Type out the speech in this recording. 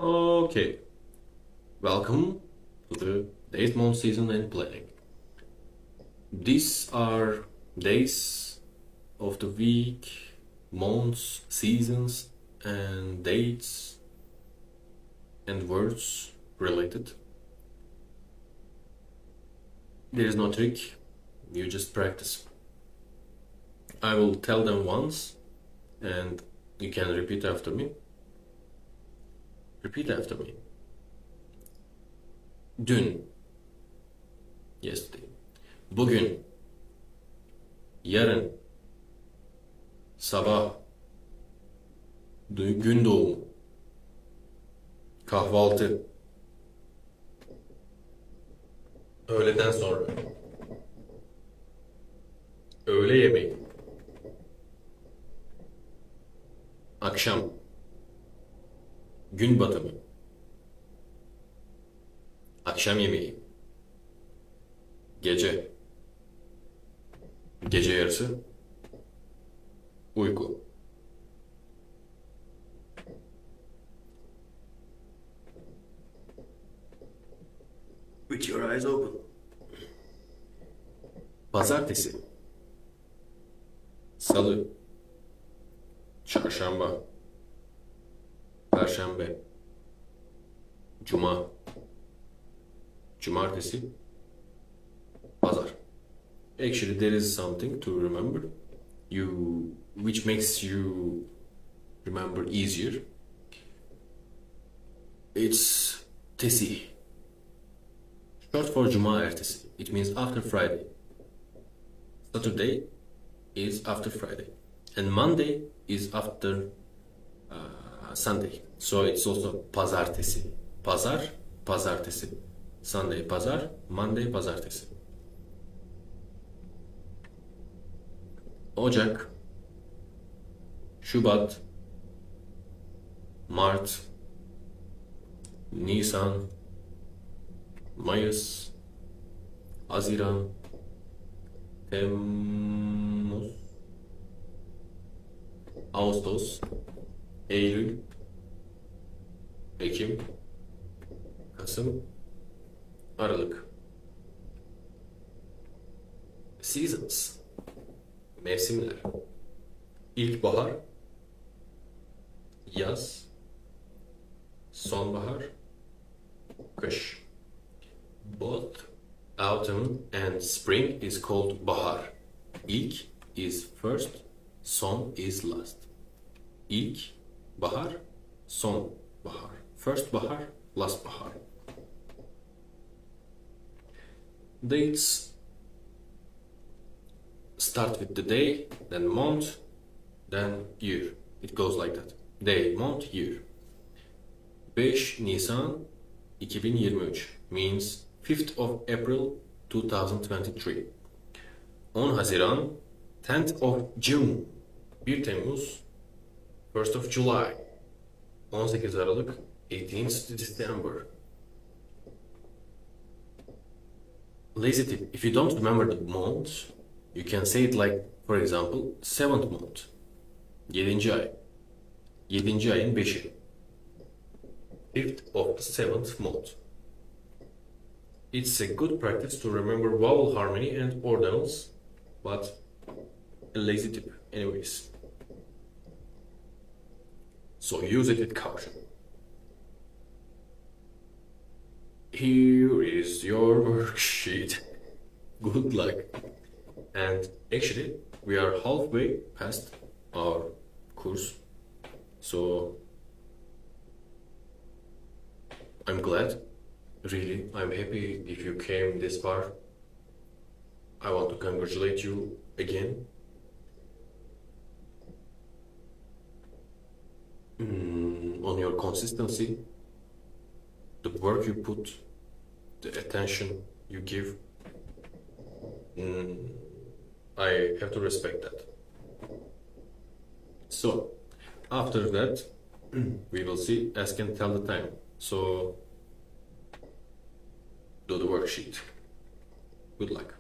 Okay, welcome to the date, month, season, and planning. These are days of the week, months, seasons, and dates and words related. There is no trick, you just practice. I will tell them once and you can repeat after me. Repeat after me. Dün, yesterday. Bugün, yarın, sabah, gün doğumu, kahvaltı, öğleden sonra, öğle yemeği, akşam, gün batımı, akşam yemeği, gece, gece yarısı, uyku. With your eyes open. Pazartesi, salı, çarşamba, perşembe, cuma, cumartesi, pazar. Actually, there is something to remember, which makes you remember easier. It's tesi. Short for Cuma ertesi. It means after Friday. Saturday is after Friday. And Monday is after Sunday. So it's also pazartesi. Pazar, pazartesi. Sunday, pazar. Monday, pazartesi. Ocak, Şubat, Mart, Nisan, Mayıs, Haziran, Temmuz, Ağustos, Eylül, Ekim, Kasım, Aralık. Seasons, mevsimler. İlkbahar, yaz, sonbahar, kış. Both autumn and spring is called bahar. İlk is first, son is last. İlk bahar, son bahar. First bahar, last bahar. Dates start with the day, then month, then year. It goes like that. Day, month, year. 5 Nisan 2023 means 5th of April 2023. 10 Haziran 10th of June 1 Temmuz 1st of July 18 Aralık 18th December. Lazy tip, if you don't remember the months, you can say it like, for example, 7th month 7. ay 7. ayın 5'i 5th of the 7th month. It's a good practice to remember vowel harmony and ordinals, but a lazy tip anyways. So use it with caution. Here is your worksheet. Good luck. And actually, we are halfway past our course, so I'm glad. Really, I'm happy if you came this far. I want to congratulate you again. On your consistency, the work you put, the attention you give. I have to respect that. So, after that, we will see ask and tell the time. So, do the worksheet. Good luck.